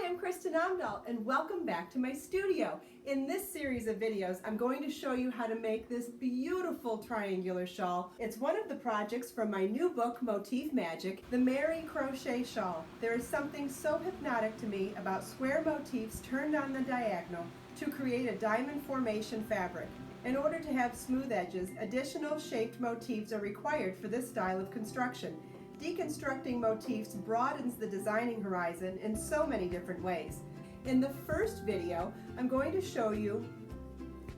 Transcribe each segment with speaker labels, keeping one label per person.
Speaker 1: I'm Kristin Omdahl and welcome back to my studio. In this series of videos, I'm going to show you how to make this beautiful triangular shawl. It's one of the projects from my new book, Motif Magic, the Meri Crochet Shawl. There is something so hypnotic to me about square motifs turned on the diagonal to create a diamond formation fabric. In order to have smooth edges, additional shaped motifs are required for this style of construction. Deconstructing motifs broadens the designing horizon in so many different ways. In the first video, I'm going to show you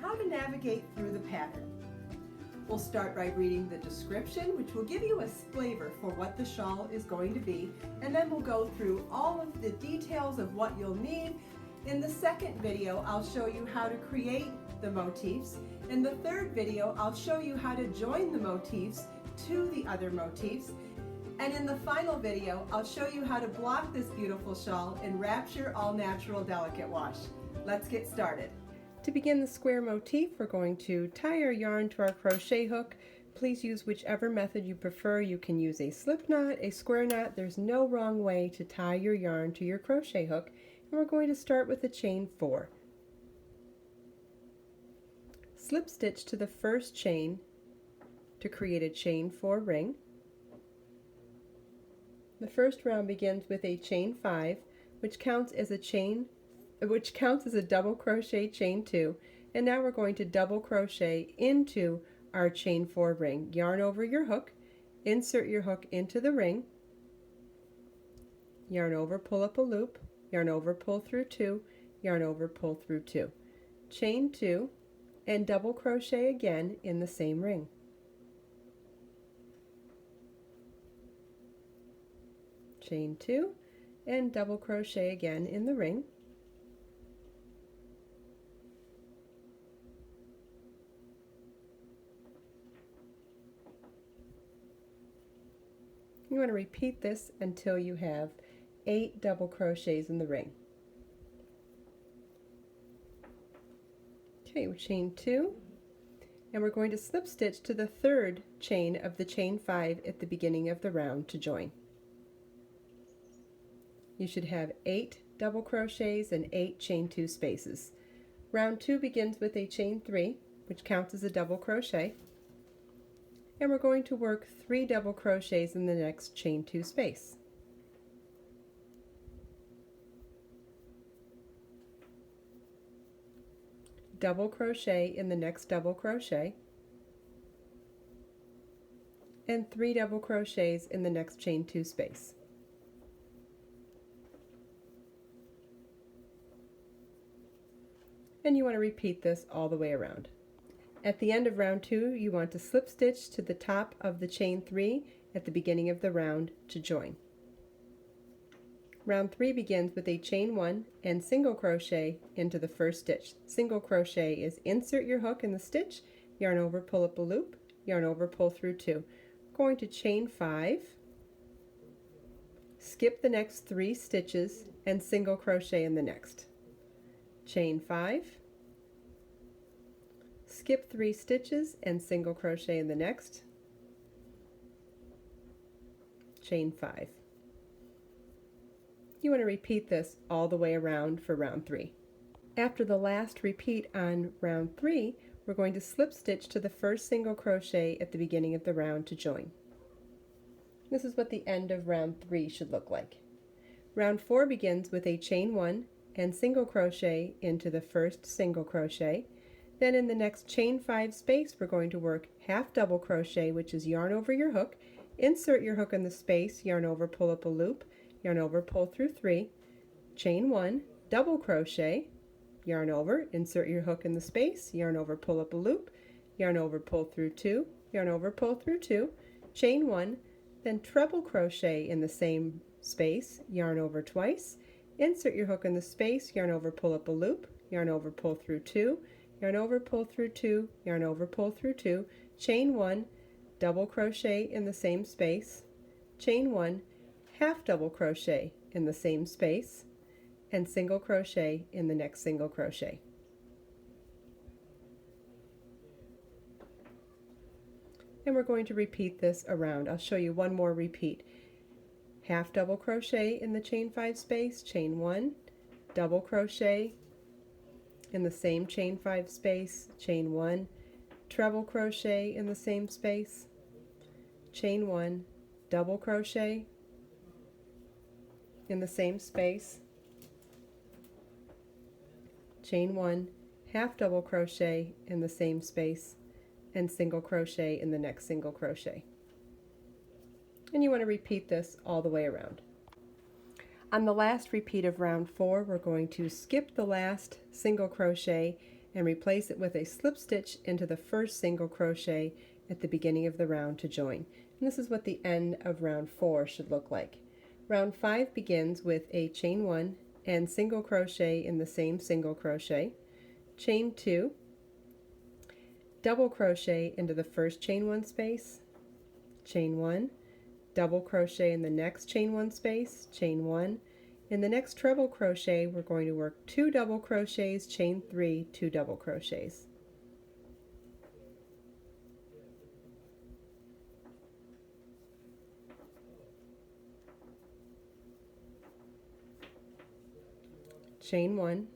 Speaker 1: how to navigate through the pattern. We'll start by reading the description, which will give you a flavor for what the shawl is going to be, and then we'll go through all of the details of what you'll need. In the second video, I'll show you how to create the motifs. In the third video, I'll show you how to join the motifs to the other motifs. And in the final video, I'll show you how to block this beautiful shawl in Wrapture All Natural Delicate Wash. Let's get started. To begin the square motif, we're going to tie our yarn to our crochet hook. Please use whichever method you prefer. You can use a slip knot, a square knot. There's no wrong way to tie your yarn to your crochet hook. And we're going to start with a chain 4. Slip stitch to the first chain to create a chain 4 ring. The first round begins with a chain 5, which counts as a double crochet chain 2, and now we're going to double crochet into our chain 4 ring. Yarn over your hook, insert your hook into the ring, yarn over, pull up a loop, yarn over, pull through 2, yarn over, pull through 2, chain 2, and double crochet again in the same ring. Chain 2 and double crochet again in the ring. You want to repeat this until you have 8 double crochets in the ring. Okay, we chain 2, and we're going to slip stitch to the third chain of the chain 5 at the beginning of the round to join. You should have 8 double crochets and 8 chain 2 spaces. Round 2 begins with a chain 3, which counts as a double crochet, and we're going to work 3 double crochets in the next chain 2 space. Double crochet in the next double crochet, and 3 double crochets in the next chain 2 space. And you want to repeat this all the way around. At the end of round 2, you want to slip stitch to the top of the chain 3 at the beginning of the round to join. Round 3 begins with a chain 1 and single crochet into the first stitch. Single crochet is insert your hook in the stitch, yarn over, pull up a loop, yarn over, pull through 2. Going to chain 5, skip the next 3 stitches and single crochet in the next. Chain 5, skip 3 stitches and single crochet in the next, chain 5. You want to repeat this all the way around for round 3. After the last repeat on round 3, we're going to slip stitch to the first single crochet at the beginning of the round to join. This is what the end of round 3 should look like. Round 4 begins with a chain 1 and single crochet into the first single crochet. Then in the next chain 5 space, we're going to work half double crochet, which is yarn over your hook, insert your hook in the space, yarn over, pull up a loop, yarn over, pull through 3, chain 1, double crochet, yarn over, insert your hook in the space, yarn over, pull up a loop, yarn over, pull through 2, yarn over, pull through 2, chain 1, then treble crochet in the same space, yarn over twice, insert your hook in the space, yarn over, pull up a loop, yarn over, pull through 2, yarn over, pull through 2, yarn over, pull through 2, chain 1, double crochet in the same space, chain 1, half double crochet in the same space, and single crochet in the next single crochet. And we're going to repeat this around. I'll show you one more repeat. Half double crochet in the chain 5 space, chain 1, double crochet in the same chain 5 space, chain 1, treble crochet in the same space, chain 1, double crochet in the same space, chain 1, half double crochet in the same space, and single crochet in the next single crochet. And you want to repeat this all the way around. On the last repeat of round 4, we're going to skip the last single crochet and replace it with a slip stitch into the first single crochet at the beginning of the round to join. And this is what the end of round 4 should look like. Round 5 begins with a chain 1 and single crochet in the same single crochet, chain 2, double crochet into the first chain 1 space, chain 1, double crochet in the next chain 1 space, chain 1. In the next treble crochet, we're going to work 2 double crochets, chain 3, 2 double crochets. Chain 1,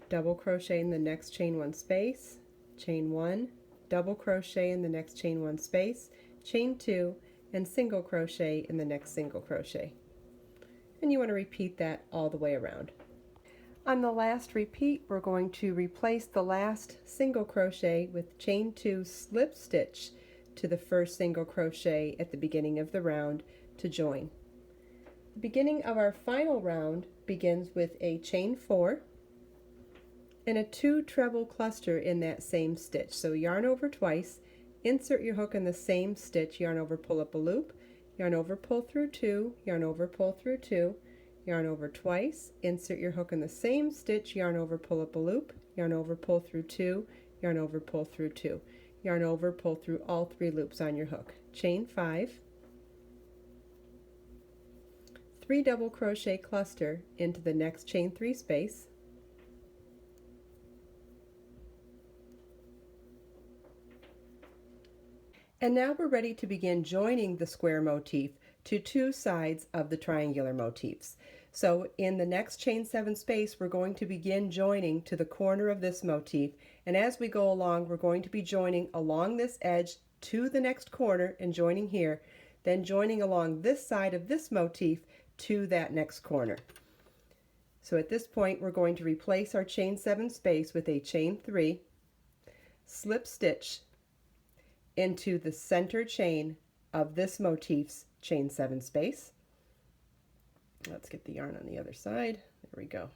Speaker 1: double crochet in the next chain 1 space, chain 1, double crochet in the next chain 1 space, chain 2, and single crochet in the next single crochet. And you want to repeat that all the way around. On the last repeat, we're going to replace the last single crochet with chain 2 slip stitch to the first single crochet at the beginning of the round to join. The beginning of our final round begins with a chain 4 and a 2 treble cluster in that same stitch. So yarn over twice, insert your hook in the same stitch, yarn over, pull up a loop, yarn over, pull through 2, yarn over, pull through 2, yarn over twice, insert your hook in the same stitch, yarn over, pull up a loop, yarn over, pull through 2, yarn over, pull through 2, yarn over, pull through all 3 loops on your hook, chain 5, 3 double crochet cluster into the next chain 3 space, and now we're ready to begin joining the square motif to 2 sides of the triangular motifs. So in the next chain 7 space, we're going to begin joining to the corner of this motif, and as we go along, we're going to be joining along this edge to the next corner and joining here, then joining along this side of this motif to that next corner. So at this point, we're going to replace our chain 7 space with a chain 3, slip stitch into the center chain of this motif's chain 7 space. Let's get the yarn on the other side. There we go.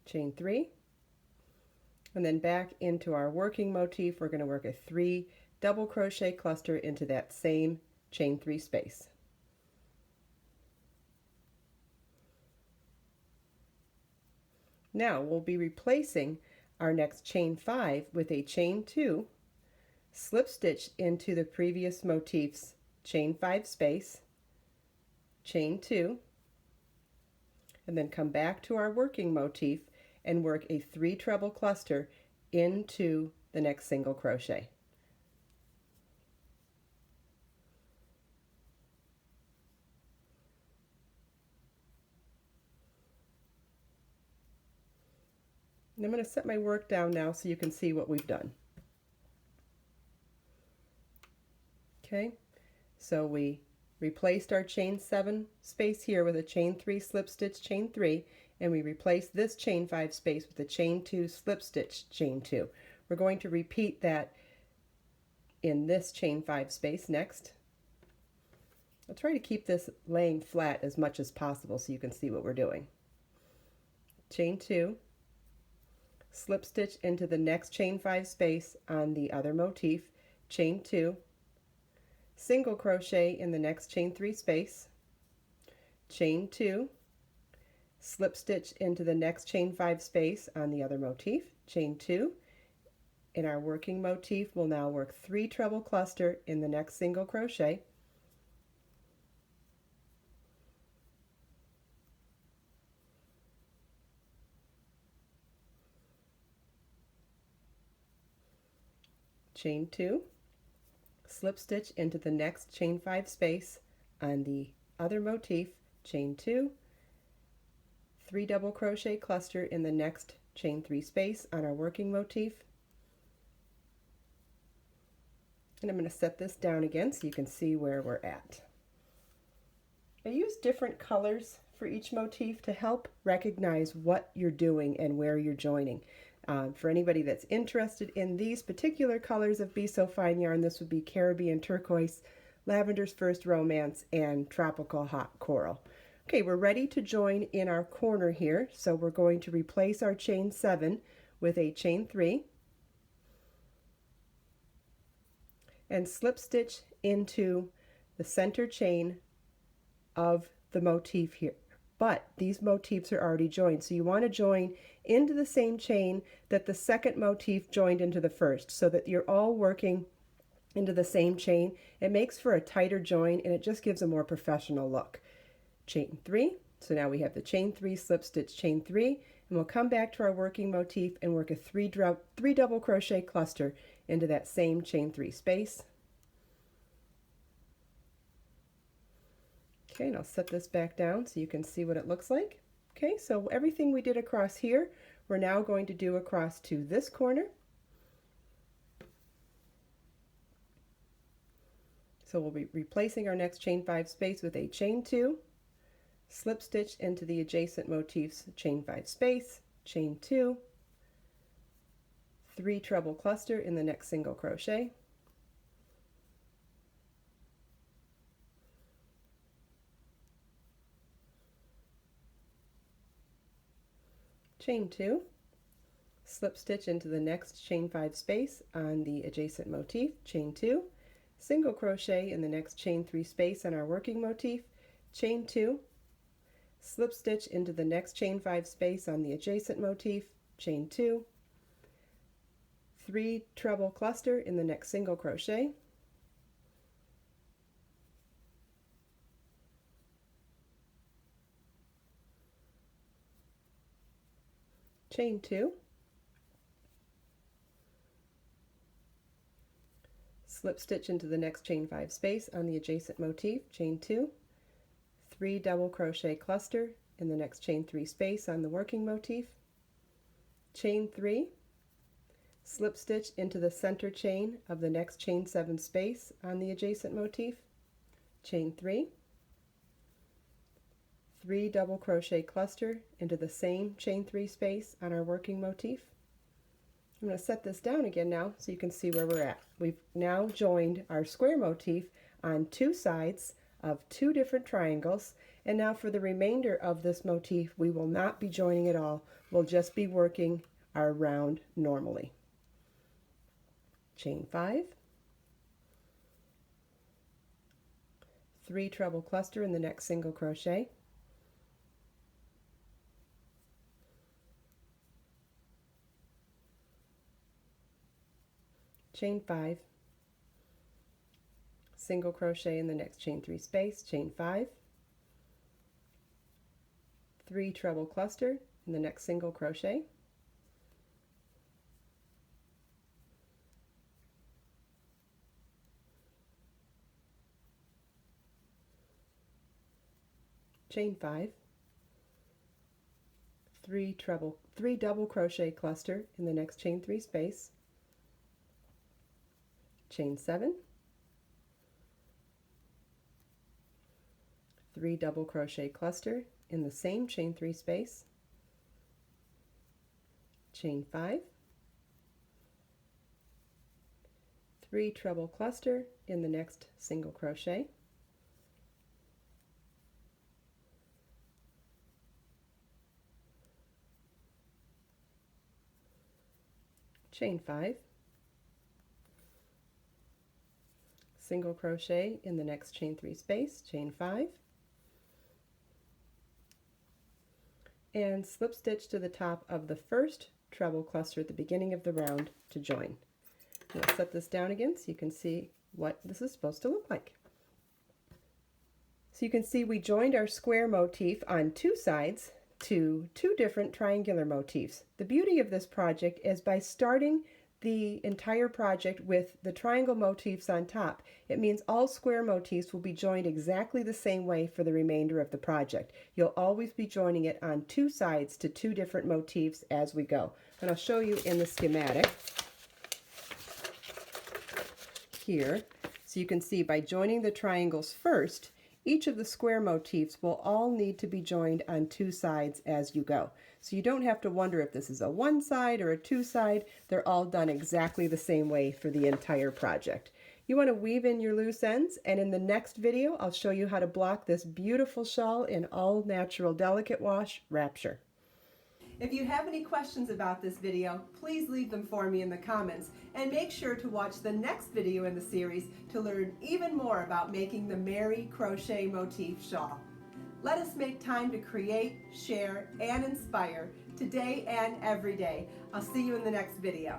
Speaker 1: Chain 3, and then back into our working motif, we're going to work a 3 double crochet cluster into that same chain 3 space. Now we'll be replacing our next chain 5 with a chain 2, slip stitch into the previous motif's chain 5 space, chain 2, and then come back to our working motif and work a 3 treble cluster into the next single crochet. And I'm going to set my work down now so you can see what we've done. Okay, so we replaced our chain 7 space here with a chain 3 slip stitch chain 3, and we replaced this chain 5 space with a chain 2 slip stitch chain 2. We're going to repeat that in this chain 5 space next. I'll try to keep this laying flat as much as possible so you can see what we're doing. Chain 2, slip stitch into the next chain 5 space on the other motif, chain 2, single crochet in the next chain 3 space, chain 2, slip stitch into the next chain 5 space on the other motif, chain 2. In our working motif, we'll now work 3 treble cluster in the next single crochet, chain 2, slip stitch into the next chain 5 space on the other motif, chain 2, 3 double crochet cluster in the next chain 3 space on our working motif. And I'm going to set this down again so you can see where we're at. I use different colors for each motif to help recognize what you're doing and where you're joining. For anybody that's interested in these particular colors of Be So Fine yarn, this would be Caribbean Turquoise, Lavender's First Romance, and Tropical Hot Coral. Okay, we're ready to join in our corner here, so we're going to replace our chain 7 with a chain 3 and slip stitch into the center chain of the motif here. But these motifs are already joined, so you want to join into the same chain that the second motif joined into the first, so that you're all working into the same chain. It makes for a tighter join and it just gives a more professional look. Chain 3, so now we have the chain 3, slip stitch, chain 3, and we'll come back to our working motif and work a 3 double crochet cluster into that same chain 3 space. Okay, and I'll set this back down so you can see what it looks like. Okay, so everything we did across here, we're now going to do across to this corner. So we'll be replacing our next chain 5 space with a chain 2, slip stitch into the adjacent motifs, chain 5 space, chain 2, 3 treble cluster in the next single crochet, chain 2, slip stitch into the next chain 5 space on the adjacent motif, chain 2, single crochet in the next chain 3 space on our working motif, chain 2, slip stitch into the next chain 5 space on the adjacent motif, chain 2, 3 treble cluster in the next single crochet, chain 2, slip stitch into the next chain 5 space on the adjacent motif, chain 2, 3 double crochet cluster in the next chain 3 space on the working motif, chain 3, slip stitch into the center chain of the next chain 7 space on the adjacent motif, chain 3, 3 double crochet cluster into the same chain 3 space on our working motif. I'm going to set this down again now so you can see where we're at. We've now joined our square motif on 2 sides of 2 different triangles, and now for the remainder of this motif we will not be joining at all. We'll just be working our round normally. Chain 5, 3 treble cluster in the next single crochet, chain 5, single crochet in the next chain 3 space, chain 5, 3 treble cluster in the next single crochet, chain 5, 3 double crochet cluster in the next chain 3 space, chain 7, 3 double crochet cluster in the same chain 3 space, chain 5, 3 treble cluster in the next single crochet, chain 5, single crochet in the next chain 3 space, chain 5, and slip stitch to the top of the first treble cluster at the beginning of the round to join. I'll set this down again so you can see what this is supposed to look like. So you can see we joined our square motif on 2 sides to 2 different triangular motifs. The beauty of this project is by starting the entire project with the triangle motifs on top, it means all square motifs will be joined exactly the same way for the remainder of the project. You'll always be joining it on two sides to two different motifs as we go. And I'll show you in the schematic here. So you can see by joining the triangles first, each of the square motifs will all need to be joined on two sides as you go. So you don't have to wonder if this is a one side or a two side. They're all done exactly the same way for the entire project. You want to weave in your loose ends, and in the next video I'll show you how to block this beautiful shawl in all natural delicate wash Wrapture. If you have any questions about this video, please leave them for me in the comments, and make sure to watch the next video in the series to learn even more about making the Meri Crochet Motif Shawl. Let us make time to create, share, and inspire today and every day. I'll see you in the next video.